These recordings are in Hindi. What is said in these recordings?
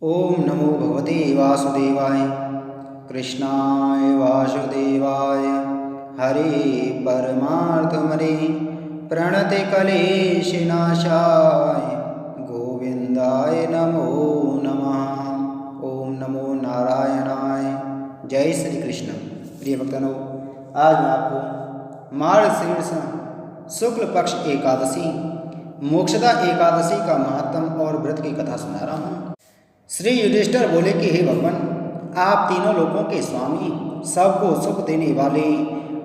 ओम नमो भगवते वासुदेवाय। कृष्णाय वासुदेवाय हरे परमार्थमरे प्रणतिकलेशनाशाय गोविंदाय नमो नमः। ओम नमो नारायणाय। जय श्री कृष्ण। प्रिय भक्तों, आज मैं आपको मार्गशीर्ष शुक्ल पक्ष एकादशी मोक्षदा एकादशी का महत्व और व्रत की कथा सुना रहा हूँ। श्री युधिष्ठिर बोले कि हे भगवान, आप तीनों लोगों के स्वामी, सबको सुख देने वाले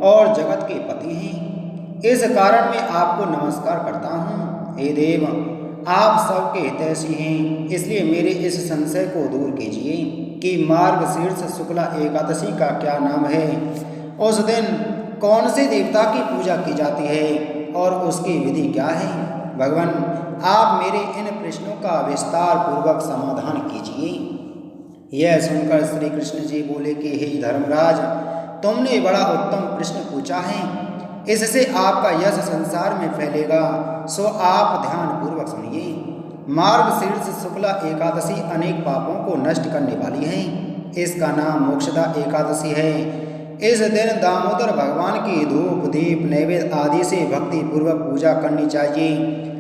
और जगत के पति हैं। इस कारण मैं आपको नमस्कार करता हूँ। हे देव, आप सबके हितैषी हैं, इसलिए मेरे इस संशय को दूर कीजिए कि मार्गशीर्ष शुक्ला एकादशी का क्या नाम है, उस दिन कौन से देवता की पूजा की जाती है और उसकी विधि क्या है। भगवान, आप मेरे इन प्रश्नों का विस्तार पूर्वक समाधान कीजिए। यह सुनकर श्री कृष्ण जी बोले कि हे धर्मराज, तुमने बड़ा उत्तम प्रश्न पूछा है। इससे आपका यश संसार में फैलेगा, सो आप ध्यान पूर्वक सुनिए। मार्गशीर्ष शुक्ला एकादशी अनेक पापों को नष्ट करने वाली है। इसका नाम मोक्षदा एकादशी है। इस दिन दामोदर भगवान की धूप दीप नैवेद्य आदि से भक्ति पूर्वक पूजा करनी चाहिए।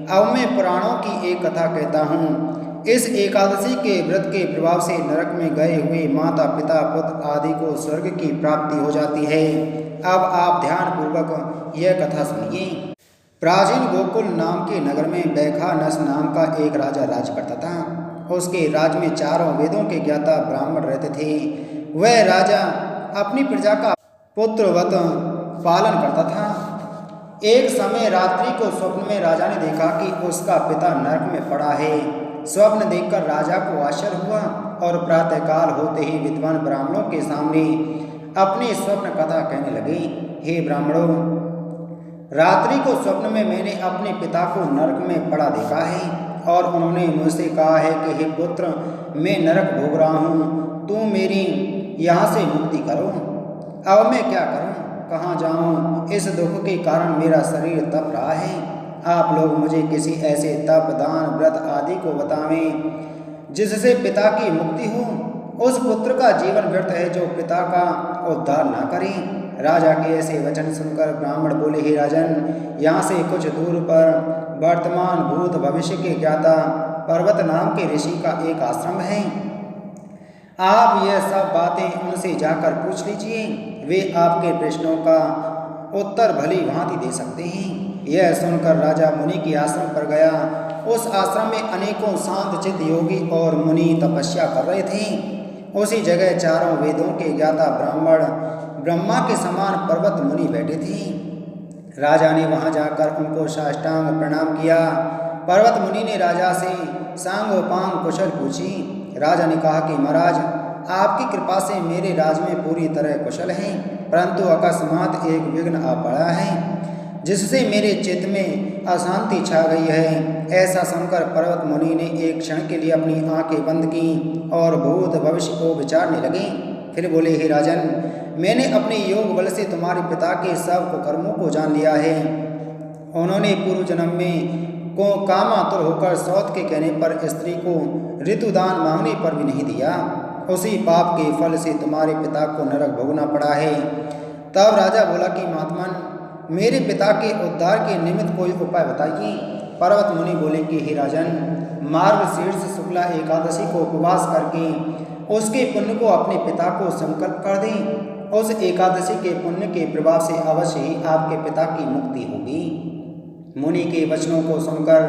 अब मैं पुराणों की एक कथा कहता हूँ। इस एकादशी के व्रत के प्रभाव से नरक में गए हुए माता पिता पुत्र आदि को स्वर्ग की प्राप्ति हो जाती है। अब आप ध्यान पूर्वक यह कथा सुनिए। प्राचीन गोकुल नाम के नगर में बैखानस नाम का एक राजा राज करता था। उसके राज्य में चारों वेदों के ज्ञाता ब्राह्मण रहते थे। वह राजा अपनी प्रजा का पुत्रवत पालन करता था। एक समय रात्रि को स्वप्न में राजा ने देखा कि उसका पिता नरक में पड़ा है। स्वप्न देखकर राजा को आश्चर्य हुआ और प्रातःकाल होते ही विद्वान ब्राह्मणों के सामने अपनी स्वप्न कथा कहने लगे। हे ब्राह्मणों, रात्रि को स्वप्न में मैंने अपने पिता को नरक में पड़ा देखा है और उन्होंने मुझसे कहा है कि हे पुत्र, मैं नरक भोग रहा हूँ, तू मेरी यहाँ से मुक्ति करो। अब मैं क्या करूँ, कहाँ जाऊँ? इस दुख के कारण मेरा शरीर तप रहा है। आप लोग मुझे किसी ऐसे तप दान व्रत आदि को बतावें जिससे पिता की मुक्ति हो। उस पुत्र का जीवन व्यर्थ है जो पिता का उद्धार ना करे। राजा के ऐसे वचन सुनकर ब्राह्मण बोले, हे राजन, यहाँ से कुछ दूर पर वर्तमान भूत भविष्य के ज्ञाता पर्वत नाम के ऋषि का एक आश्रम है। आप यह सब बातें उनसे जाकर पूछ लीजिए। वे आपके प्रश्नों का उत्तर भली भांति दे सकते हैं। यह सुनकर राजा मुनि के आश्रम पर गया। उस आश्रम में अनेकों शांत चित्त योगी और मुनि तपस्या कर रहे थे। उसी जगह चारों वेदों के ज्ञाता ब्राह्मण ब्रह्मा के समान पर्वत मुनि बैठे थे। राजा ने वहां जाकर उनको साष्टांग प्रणाम किया। पर्वत मुनि ने राजा से सांगोपांग कुशल पूछी। राजा ने कहा कि महाराज, आपकी कृपा से मेरे राज्य में पूरी तरह कुशल हैं, परंतु अकस्मात एक विघ्न आ पड़ा है जिससे मेरे चित्त में अशांति छा गई है। ऐसा सुनकर पर्वत मुनि ने एक क्षण के लिए अपनी आंखें बंद की और भूत भविष्य को विचारने लगे। फिर बोले, हे राजन, मैंने अपने योग बल से तुम्हारे पिता के सब कर्मों को जान लिया है। उन्होंने पूर्व जन्म में को कामातुर होकर सौत के कहने पर स्त्री को ऋतुदान मांगने पर भी नहीं दिया। उसी पाप के फल से तुम्हारे पिता को नरक भोगना पड़ा है। तब राजा बोला कि महात्मन, मेरे पिता के उद्धार के निमित्त कोई उपाय बताइए। पर्वत मुनि बोले कि हे राजन, मार्गशीर्ष शुक्ला एकादशी को उपवास करके उसके पुण्य को अपने पिता को संकल्प कर दें। उस एकादशी के पुण्य के प्रभाव से अवश्य ही आपके पिता की मुक्ति होगी। मुनि के वचनों को सुनकर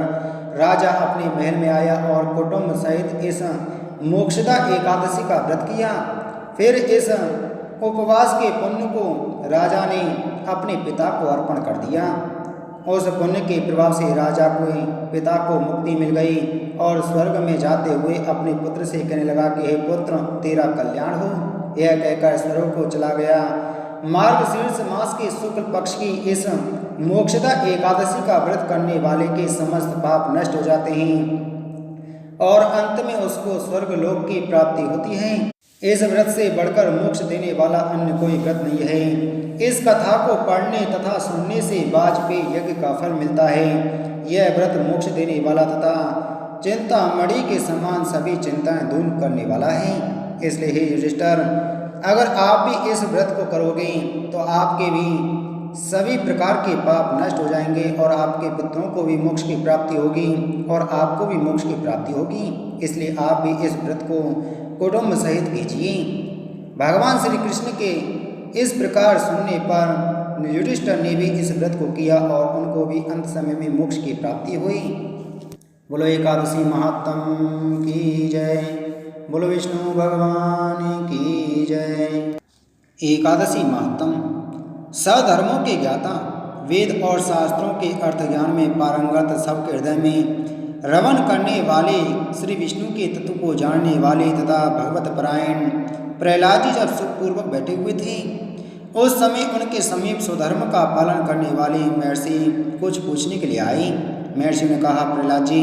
राजा अपने महल में आया और कुटुंब सहित इस मोक्षदा एकादशी का व्रत किया। फिर इस उपवास के पुण्य को राजा ने अपने पिता को अर्पण कर दिया। उस पुण्य के प्रभाव से राजा को पिता को मुक्ति मिल गई और स्वर्ग में जाते हुए अपने पुत्र से कहने लगा कि हे पुत्र, तेरा कल्याण हो। यह कहकर स्वर्ग को चला गया। मार्गशीर्ष मास के शुक्ल पक्ष की इस मोक्षदा एकादशी का व्रत करने वाले के समस्त पाप नष्ट हो जाते हैं और अंत में उसको स्वर्ग लोक की प्राप्ति होती है। इस व्रत से बढ़कर मोक्ष देने वाला अन्य कोई व्रत नहीं है। इस कथा को पढ़ने तथा सुनने से वाजपेयी यज्ञ का फल मिलता है। यह व्रत मोक्ष देने वाला तथा चिंतामणि के समान सभी चिंताएं दूर करने वाला है। इसलिए हे युधिष्ठिर, अगर आप भी इस व्रत को करोगे तो आपके भी सभी प्रकार के पाप नष्ट हो जाएंगे और आपके पुत्रों को भी मोक्ष की प्राप्ति होगी और आपको भी मोक्ष की प्राप्ति होगी। इसलिए आप भी इस व्रत को कुटुंब सहित कीजिए। भगवान श्री कृष्ण के इस प्रकार सुनने पर युधिष्ठिर ने भी इस व्रत को किया और उनको भी अंत समय में मोक्ष की प्राप्ति हुई। बोलो एकादशी महात्म की जय। बोलो विष्णु भगवान की जय। एकादशी महात्म। सधर्मों के ज्ञाता, वेद और शास्त्रों के अर्थ ज्ञान में पारंगत, सबके हृदय में रमण करने वाले, श्री विष्णु के तत्व को जानने वाले तथा भगवत परायण प्रहलाद जी जब सुखपूर्वक बैठे हुए थे, उस समय उनके समीप स्वधर्म का पालन करने वाले महर्षि कुछ पूछने के लिए आए। महर्षि ने कहा, प्रहलाद जी,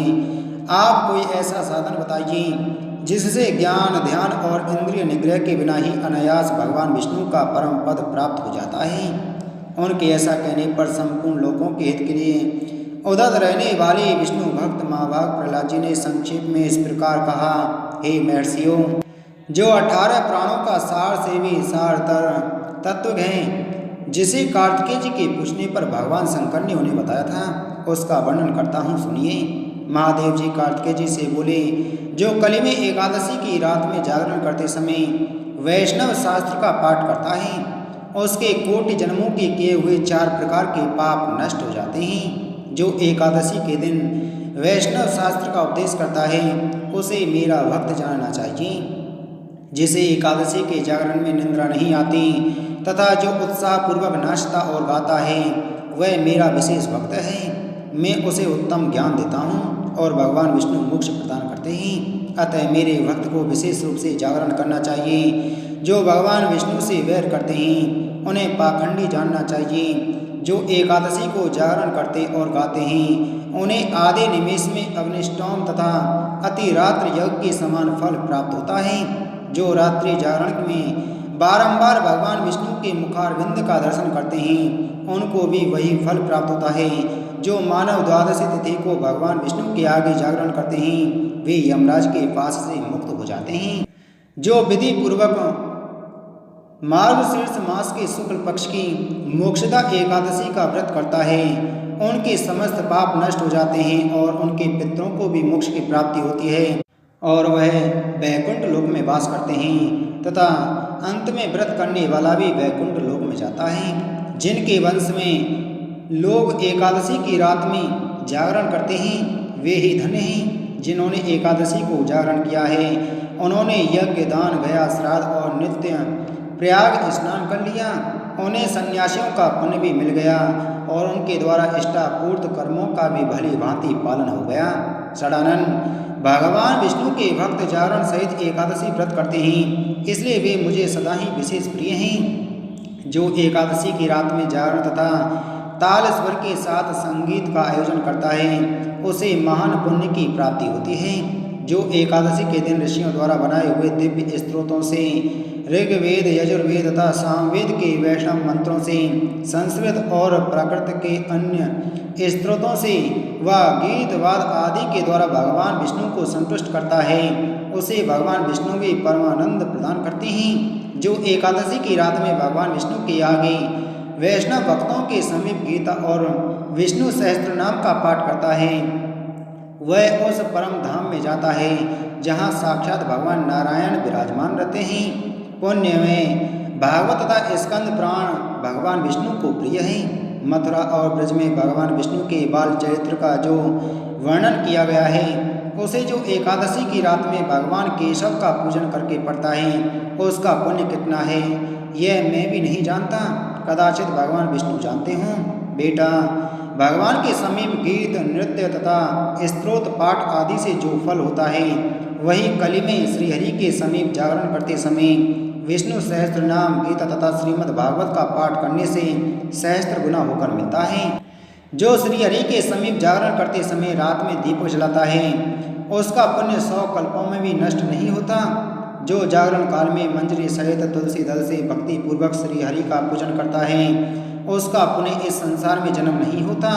आप कोई ऐसा साधन बताइए जिससे ज्ञान, ध्यान और इंद्रिय निग्रह के बिना ही अनायास भगवान विष्णु का परम पद प्राप्त हो जाता है। उनके ऐसा कहने पर संपूर्ण लोगों के हित के लिए उदत रहने वाले विष्णु भक्त महाभाग प्रहलाद जी ने संक्षेप में इस प्रकार कहा, हे महर्षियों, जो 18 प्राणों का सार से भी सारतर तत्व है, जिसे कार्तिकेय जी के पूछने पर भगवान शंकर ने उन्हें बताया था, उसका वर्णन करता हूँ, सुनिए। महादेव जी कार्तिकेय जी से बोले, जो कली में एकादशी की रात में जागरण करते समय वैष्णव शास्त्र का पाठ करता है, उसके कोटि जन्मों के किए हुए 4 प्रकार के पाप नष्ट हो जाते हैं। जो एकादशी के दिन वैष्णव शास्त्र का उपदेश करता है, उसे मेरा भक्त जानना चाहिए। जिसे एकादशी के जागरण में निंद्रा नहीं आती तथा जो उत्साहपूर्वक नाचता और गाता है, वह मेरा विशेष भक्त है। मैं उसे उत्तम ज्ञान देता हूँ और भगवान विष्णु मोक्ष प्रदान करते हैं। अतः मेरे भक्त को विशेष रूप से जागरण करना चाहिए। जो भगवान विष्णु से वैर करते हैं, उन्हें पाखंडी जानना चाहिए। जो एकादशी को जागरण करते और गाते हैं, उन्हें आधे निमेष में अग्निष्टोम तथा अतिरात्र यज्ञ के समान फल प्राप्त होता है। जो रात्रि जागरण में बारंबार भगवान विष्णु के मुखारविंद का दर्शन करते हैं, उनको भी वही फल प्राप्त होता है। जो मानव द्वादशी तिथि को भगवान विष्णु के आगे जागरण करते हैं, वे यमराज के पास से मुक्त हो जाते हैं। जो विधि पूर्वक मार्गशीर्ष मास के शुक्ल पक्ष की मोक्षदा एकादशी का व्रत करता है, उनके समस्त पाप नष्ट हो जाते हैं और उनके पितरों को भी मोक्ष की प्राप्ति होती है और वह वैकुंठ लोक में वास करते हैं तथा अंत में व्रत करने वाला भी वैकुंठ लोक में जाता है। जिनके वंश में लोग एकादशी की रात में जागरण करते हैं, वे ही धन्य हैं। जिन्होंने एकादशी को जागरण किया है, उन्होंने यज्ञ, दान, गया, श्राद्ध और नित्य प्रयाग स्नान कर लिया। उन्हें सन्यासियों का पुण्य भी मिल गया और उनके द्वारा इष्टापूर्त कर्मों का भी भली भांति पालन हो गया। षडानन, भगवान विष्णु के भक्त जागरण सहित एकादशी व्रत करते हैं, इसलिए वे मुझे सदा ही विशेष प्रिय हैं। जो एकादशी की रात में जागरण तथा ताल स्वर के साथ संगीत का आयोजन करता है, उसे महान पुण्य की प्राप्ति होती है। जो एकादशी के दिन ऋषियों द्वारा बनाए हुए दिव्य स्तोत्रों से, ऋग्वेद, यजुर्वेद तथा सामवेद के वैष्णव मंत्रों से, संस्कृत और प्राकृत के अन्य स्त्रोतों से व गीत वाद आदि के द्वारा भगवान विष्णु को संतुष्ट करता है, उसे भगवान विष्णु भी परमानंद प्रदान करते हैं। जो एकादशी की रात में भगवान विष्णु के आगे वैष्णव भक्तों के समीप गीता और विष्णु सहस्त्र नाम का पाठ करता है, वह उस परम धाम में जाता है जहाँ साक्षात भगवान नारायण विराजमान रहते हैं। पुण्य में भागवत तथा स्कंद पुराण भगवान विष्णु को प्रिय है। मथुरा और ब्रज में भगवान विष्णु के बाल चरित्र का जो वर्णन किया गया है, उसे जो एकादशी की रात में भगवान केशव का पूजन करके पढ़ता है, उसका पुण्य कितना है यह मैं भी नहीं जानता, कदाचित भगवान विष्णु जानते हों। बेटा, भगवान के समीप गीत, नृत्य तथा स्तोत्र पाठ आदि से जो फल होता है, वही कली में श्रीहरि के समीप जागरण करते समय विष्णु सहस्त्र नाम, गीता तथा श्रीमद् भागवत का पाठ करने से सहस्त्र गुना होकर मिलता है। जो श्रीहरि के समीप जागरण करते समय रात में दीपक जलाता है, उसका पुण्य 100 कल्पों में भी नष्ट नहीं होता। जो जागरण काल में मंजरी सहित तुलसी दल से भक्ति पूर्वक श्रीहरि का पूजन करता है, उसका पुण्य इस संसार में जन्म नहीं होता।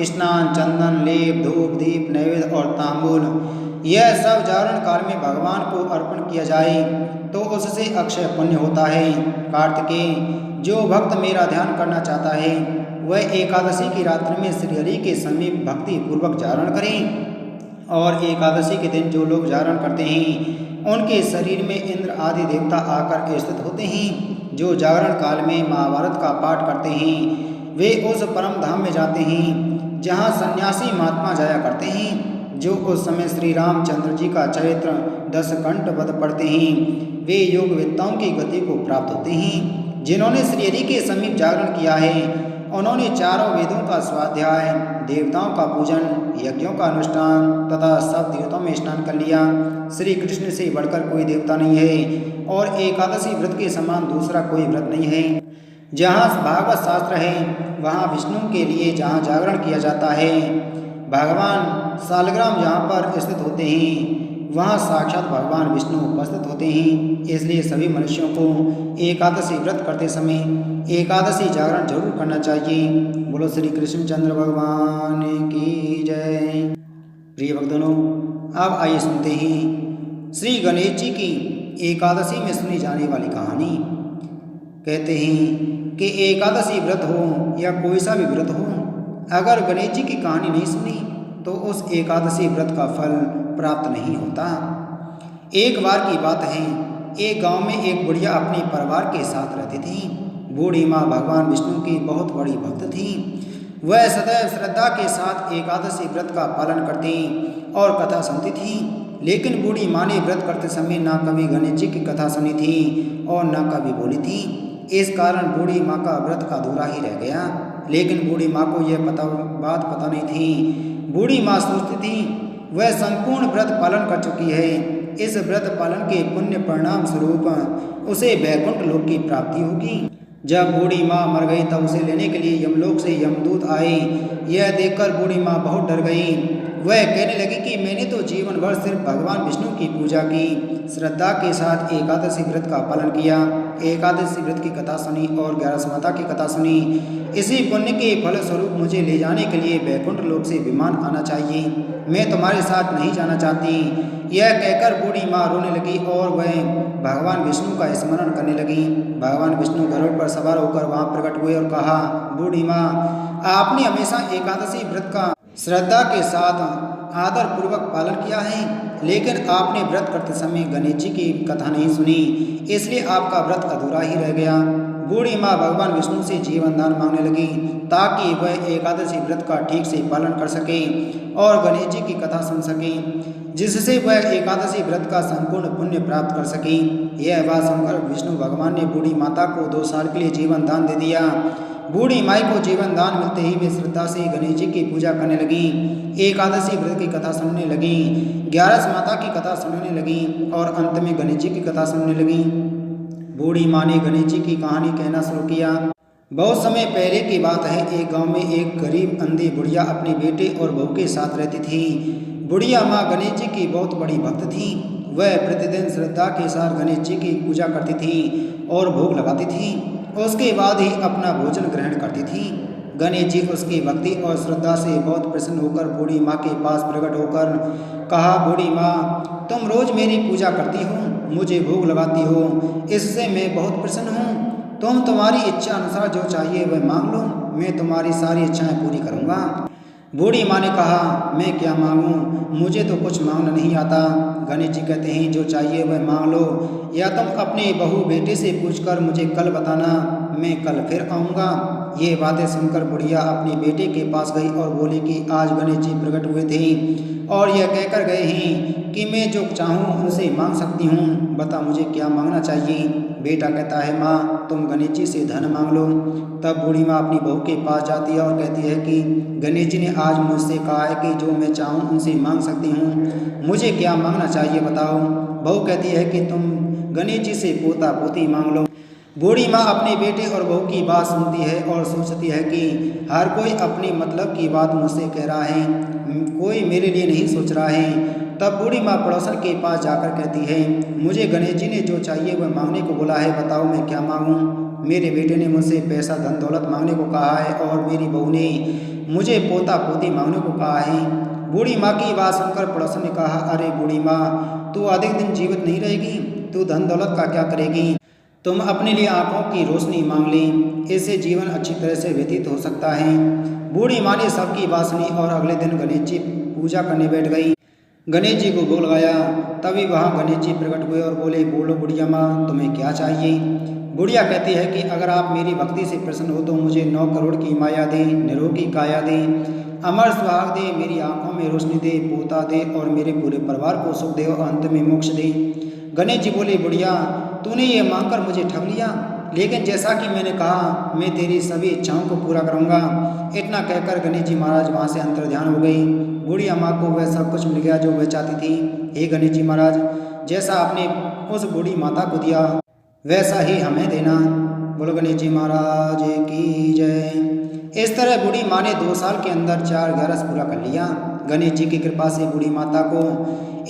स्नान, चंदन, लेप, धूप, दीप, नैवेद्य और तांबूल, यह सब जागरण काल में भगवान को अर्पण किया जाए तो उससे अक्षय पुण्य होता है। कार्तिकेय, जो भक्त मेरा ध्यान करना चाहता है वह एकादशी की रात्रि में श्री हरि के समीप भक्ति पूर्वक जागरण करें। और एकादशी के दिन जो लोग जागरण करते हैं उनके शरीर में इंद्र आदि देवता आकर स्थित होते हैं। जो जागरण काल में महाभारत का पाठ करते हैं वे उस परम धाम में जाते हैं जहाँ सन्यासी महात्मा जाया करते हैं। जो उस समय श्री रामचंद्र जी का चरित्र 10 कंठ वध पढ़ते हैं वे योगवेत्ताओं की गति को प्राप्त होते हैं। जिन्होंने श्री हरि के समीप जागरण किया है उन्होंने चारों वेदों का स्वाध्याय, देवताओं का पूजन, यज्ञों का अनुष्ठान तथा सब तीर्थों में स्नान कर लिया। श्री कृष्ण से बढ़कर कोई देवता नहीं है और एकादशी व्रत के समान दूसरा कोई व्रत नहीं है। जहाँ भागवत शास्त्र है वहाँ विष्णु के लिए जहाँ जागरण किया जाता है, भगवान सालग्राम जहाँ पर स्थित होते हैं वहाँ साक्षात भगवान विष्णु उपस्थित होते हैं। इसलिए सभी मनुष्यों को एकादशी व्रत करते समय एकादशी जागरण जरूर करना चाहिए। बोलो श्री कृष्णचंद्र भगवान की जय। प्रिय भक्तों, अब आइए सुनते हैं श्री गणेश जी की एकादशी में सुनी जाने वाली कहानी। कहते हैं कि एकादशी व्रत हो या कोई सा भी व्रत हो, अगर गणेश जी की कहानी नहीं सुनी तो उस एकादशी व्रत का फल प्राप्त नहीं होता। एक बार की बात है, एक गांव में एक बुढ़िया अपने परिवार के साथ रहती थी। बूढ़ी माँ भगवान विष्णु की बहुत बड़ी भक्त थी। वह सदैव श्रद्धा के साथ एकादशी व्रत का पालन करती और कथा सुनती थी। लेकिन बूढ़ी माँ ने व्रत करते समय ना कभी गणेश जी की कथा सुनी थी और ना कभी बोली थी। इस कारण बूढ़ी माँ का व्रत का अधूरा ही रह गया। लेकिन बूढ़ी माँ को यह बात पता नहीं थी। बूढ़ी माँ सोचती थी वह संपूर्ण व्रत पालन कर चुकी है। इस व्रत पालन के पुण्य परिणाम स्वरूप उसे वैकुंठ लोक की प्राप्ति होगी। जब बूढ़ी माँ मर गई तब उसे लेने के लिए यमलोक से यमदूत आए। यह देखकर बूढ़ी माँ बहुत डर गई। वह कहने लगी कि मैंने तो जीवन भर सिर्फ भगवान विष्णु की पूजा की, श्रद्धा के साथ एकादशी व्रत का पालन किया, एकादशी व्रत की कथा सुनी और 11 माता की कथा सुनी। इसी पुण्य के फल स्वरूप मुझे ले जाने के लिए वैकुंठ लोक से विमान आना चाहिए। मैं तुम्हारे साथ नहीं जाना चाहती। यह कहकर बूढ़ी माँ रोने लगी और वह भगवान विष्णु का स्मरण करने लगी। भगवान विष्णु गरुड़ पर सवार होकर वहाँ प्रकट हुए और कहा, बूढ़ी माँ, आपने हमेशा एकादशी व्रत का श्रद्धा के साथ आदर पूर्वक पालन किया है, लेकिन आपने व्रत करते समय गणेश जी की कथा नहीं सुनी, इसलिए आपका व्रत अधूरा ही रह गया। बूढ़ी माँ भगवान विष्णु से जीवन दान मांगने लगी ताकि वह एकादशी व्रत का ठीक से पालन कर सके और गणेश जी की कथा सुन सके, जिससे वह एकादशी व्रत का संपूर्ण पुण्य प्राप्त कर सके। यह बात सुनकर विष्णु भगवान ने बूढ़ी माता को 2 साल के लिए जीवन दान दे दिया। बूढ़ी माई को जीवन दान मिलते ही वे श्रद्धा से गणेश जी की पूजा करने लगी, एकादशी व्रत की कथा सुनने लगी, 11 माता की कथा सुनने लगी और अंत में गणेश जी की कथा सुनने लगी। बूढ़ी माँ ने गणेश जी की कहानी कहना शुरू किया। बहुत समय पहले की बात है, एक गांव में एक गरीब अंधी बुढ़िया अपने बेटे और बहू के साथ रहती थी। बुढ़िया माँ गणेश जी की बहुत बड़ी भक्त थी। वह प्रतिदिन श्रद्धा के साथ गणेश जी की पूजा करती थी और भोग लगाती थी। उसके बाद ही अपना भोजन ग्रहण करती थी। गणेश जी उसकी भक्ति और श्रद्धा से बहुत प्रसन्न होकर बूढ़ी माँ के पास प्रकट होकर कहा, बूढ़ी माँ, तुम रोज मेरी पूजा करती हो, मुझे भोग लगाती हो, इससे मैं बहुत प्रसन्न हूँ। तुम तुम्हारी इच्छा अनुसार जो चाहिए वह मांग लो, मैं तुम्हारी सारी इच्छाएं पूरी करूँगा। बूढ़ी माँ ने कहा, मैं क्या मांगूं, मुझे तो कुछ मांगना नहीं आता। गणेश जी कहते हैं, जो चाहिए वह मांग लो, या तुम अपने बहू बेटे से पूछकर मुझे कल बताना, मैं कल फिर आऊँगा। ये बातें सुनकर बुढ़िया अपने बेटे के पास गई और बोली कि आज गणेश जी प्रकट हुए थे और यह कहकर गए हैं कि मैं जो चाहूँ उनसे मांग सकती हूँ, बता मुझे क्या मांगना चाहिए। बेटा कहता है, माँ तुम गणेश जी से धन मांग लो। तब बूढ़ी माँ अपनी बहू के पास जाती है और कहती है कि गणेश जी ने आज मुझसे कहा है कि जो मैं चाहूँ उनसे मांग सकती हूँ, मुझे क्या मांगना चाहिए बताओ। बहू कहती है कि तुम गणेश जी से पोता पोती मांग लो। बूढ़ी माँ अपने बेटे और बहू की बात सुनती है और सोचती है कि हर कोई अपनी मतलब की बात मुझसे कह रहा है, कोई मेरे लिए नहीं सोच रहा है। तब बूढ़ी माँ पड़ोसन के पास जाकर कहती है, मुझे गणेश जी ने जो चाहिए वह मांगने को बोला है, बताओ मैं क्या मांगूं। मेरे बेटे ने मुझसे पैसा धन दौलत मांगने को कहा है और मेरी बहू ने मुझे पोता पोती मांगने को कहा है। बूढ़ी माँ की बात सुनकर पड़ोसन ने कहा, अरे बूढ़ी माँ, तू अधिक दिन जीवित नहीं रहेगी, तू धन दौलत का क्या करेगी? तुम अपने लिए आंखों की रोशनी मांग ली, इससे जीवन अच्छी तरह से व्यतीत हो सकता है। बूढ़ी माँ ने सबकी बात सुनी और अगले दिन गणेश जी पूजा करने बैठ गई। गणेश जी को भोग लगाया। तभी वहाँ गणेश जी प्रकट हुए और बोले, बोलो बुढ़िया माँ, तुम्हें क्या चाहिए? बुढ़िया कहती है कि अगर आप मेरी भक्ति से प्रसन्न हो तो मुझे 9 करोड़ की माया दे, निरोगी काया दे, अमर सुहाग दे, मेरी आंखों में रोशनी दे, पोता दे और मेरे पूरे परिवार को सुख दे और अंत में मोक्ष दे। गणेश जी बोले, बुढ़िया, तूने ये मांगकर मुझे ठग लिया, लेकिन जैसा कि मैंने कहा, मैं तेरी सभी इच्छाओं को पूरा करूंगा। इतना कहकर गणेश जी महाराज वहाँ से अंतर्ध्यान हो गई। बुढ़िया माँ को वह सब कुछ मिल गया जो वह चाहती थी। हे गणेश जी महाराज, जैसा आपने उस बूढ़ी माता को दिया वैसा ही हमें देना। बोलो गणेश जी महाराज की जय। इस तरह बूढ़ी माँ ने 2 साल के अंदर 4 ग्यारस पूरा कर लिया। गणेश जी की कृपा से बूढ़ी माता को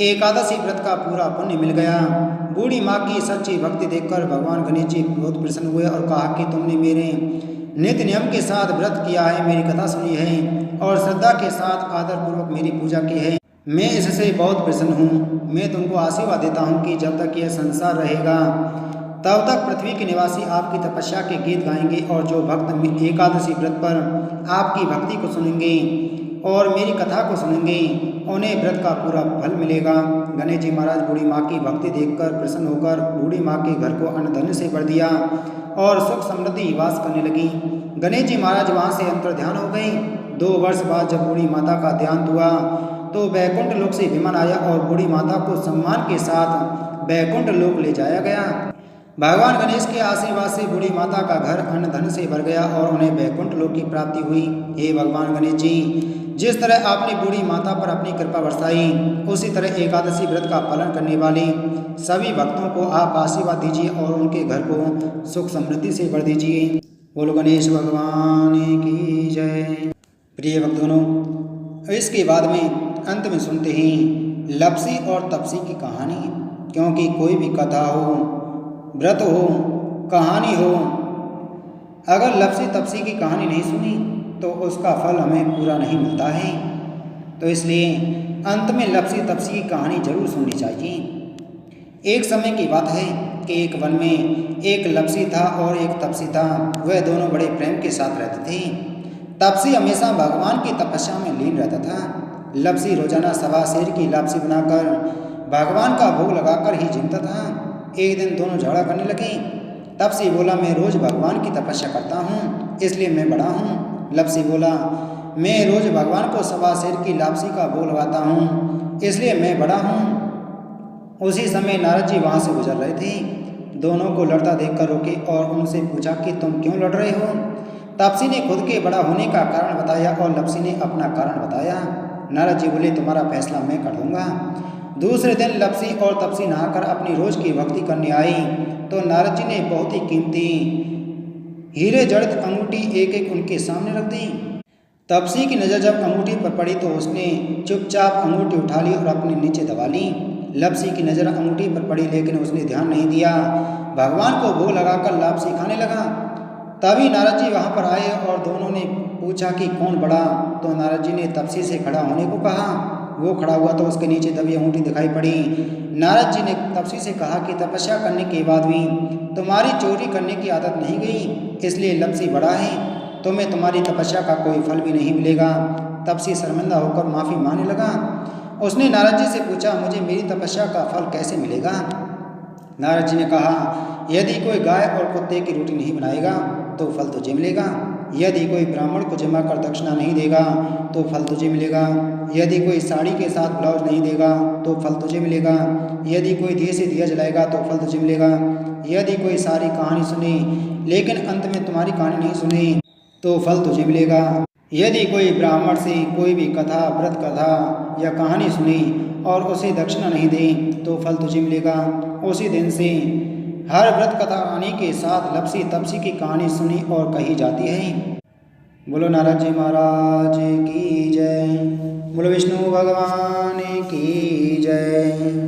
एकादशी व्रत का पूरा पुण्य मिल गया। बूढ़ी माँ की सच्ची भक्ति देखकर भगवान गणेश जी बहुत प्रसन्न हुए और कहा कि तुमने मेरे नित्य नियम के साथ व्रत किया है, मेरी कथा सुनी है और श्रद्धा के साथ आदरपूर्वक मेरी पूजा की है। मैं इससे बहुत प्रसन्न हूँ। मैं तुमको आशीर्वाद देता हूँ कि जब तक यह संसार रहेगा तब तक पृथ्वी के निवासी आपकी तपस्या के गीत गाएंगे और जो भक्त एकादशी व्रत पर आपकी भक्ति को सुनेंगे और मेरी कथा को सुनेंगे उन्हें व्रत का पूरा फल मिलेगा। गणेश जी महाराज बूढ़ी माँ की भक्ति देखकर प्रसन्न होकर बूढ़ी माँ के घर को अन्न धन से भर दिया और सुख समृद्धि वास करने लगी। गणेश जी महाराज वहाँ से अंतर्ध्यान हो गए। 2 वर्ष बाद जब बूढ़ी माता का देहांत हुआ तो वैकुंठ लोक से विमान आया और बूढ़ी माता को सम्मान के साथ वैकुंठ लोक ले जाया गया। भगवान गणेश के आशीर्वाद से बूढ़ी माता का घर अन्न धन से भर गया और उन्हें वैकुंठ लोक की प्राप्ति हुई। हे भगवान गणेश जी, जिस तरह आपने बूढ़ी माता पर अपनी कृपा बरसाई, उसी तरह एकादशी व्रत का पालन करने वाले सभी भक्तों को आप आशीर्वाद दीजिए और उनके घर को सुख समृद्धि से भर दीजिए। बोलो गणेश भगवान की जय। प्रिय भक्तों, इसके बाद में अंत में सुनते हैं लपसी और तपसी की कहानी। क्योंकि कोई भी कथा हो, व्रत हो, कहानी हो, अगर लपसी तपसी की कहानी नहीं सुनी तो उसका फल हमें पूरा नहीं मिलता है। तो इसलिए अंत में लपसी तपसी की कहानी जरूर सुननी चाहिए। एक समय की बात है कि एक वन में एक लपसी था और एक तपसी था। वह दोनों बड़े प्रेम के साथ रहते थे। तपसी हमेशा भगवान की तपस्या में लीन रहता था। लपसी रोजाना 1.25 सेर की लापसी बनाकर भगवान का भोग लगाकर ही जिमता था। एक दिन दोनों झगड़ा करने लगे। तपसी बोला, मैं रोज भगवान की तपस्या करता हूँ इसलिए मैं बड़ा हूँ। लपसी बोला, मैं रोज भगवान को 1.25 सेर की लापसी का भोग लगाता हूँ इसलिए मैं बड़ा हूँ। उसी समय नारद जी वहाँ से गुजर रहे थे। दोनों को लड़ता देखकर रोके और उनसे पूछा कि तुम क्यों लड़ रहे हो? तपसी ने खुद के बड़ा होने का कारण बताया और लपसी ने अपना कारण बताया। नारद जी बोले, तुम्हारा फैसला मैं कर दूंगा। दूसरे दिन लपसी और तपसी नहाकर अपनी रोज की भक्ति करने आई तो नारद जी ने बहुत ही कीमती हीरे जड़ित अंगूठी एक एक उनके सामने रख दी। तपसी की नज़र जब अंगूठी पर पड़ी तो उसने चुपचाप अंगूठी उठा ली और अपने नीचे दबा ली। लपसी की नज़र अंगूठी पर पड़ी लेकिन उसने ध्यान नहीं दिया। भगवान को भोग लगाकर लापसी खाने लगा। तभी नारद जी वहाँ पर आए और दोनों ने पूछा कि कौन बड़ा? तो नारद जी ने तपसी से खड़ा होने को कहा। वो खड़ा हुआ तो उसके नीचे दबी अंगूठी दिखाई पड़ी। नारद जी ने तपसी से कहा कि तपस्या करने के बाद भी तुम्हारी चोरी करने की आदत नहीं गई, इसलिए लपसी बड़ा है, तुम्हें तुम्हारी तपस्या का कोई फल भी नहीं मिलेगा। तपसी शर्मिंदा होकर माफ़ी मांगने लगा। उसने नारद जी से पूछा, मुझे मेरी तपस्या का फल कैसे मिलेगा? नारद जी ने कहा, यदि कोई गाय और कुत्ते की रोटी नहीं बनाएगा तो फल तुझे मिलेगा। यदि कोई ब्राह्मण को जमा कर दक्षिणा नहीं देगा तो फल तुझे मिलेगा। यदि कोई साड़ी के साथ ब्लाउज नहीं देगा तो फल तुझे मिलेगा। यदि कोई दिए से दिया जलाएगा तो फल तुझे मिलेगा। यदि कोई सारी कहानी सुने लेकिन अंत में तुम्हारी कहानी नहीं सुने तो फल तुझे मिलेगा। यदि कोई ब्राह्मण से कोई भी कथा, व्रत कथा या कहानी सुनी और उसे दक्षिणा नहीं दे तो फल तुझे मिलेगा। उसी दिन से हर व्रत कथा कहानी के साथ लपसी तपसी की कहानी सुनी और कही जाती है। बोलो नारद जी महाराज की जय। बोलो विष्णु भगवान की जय।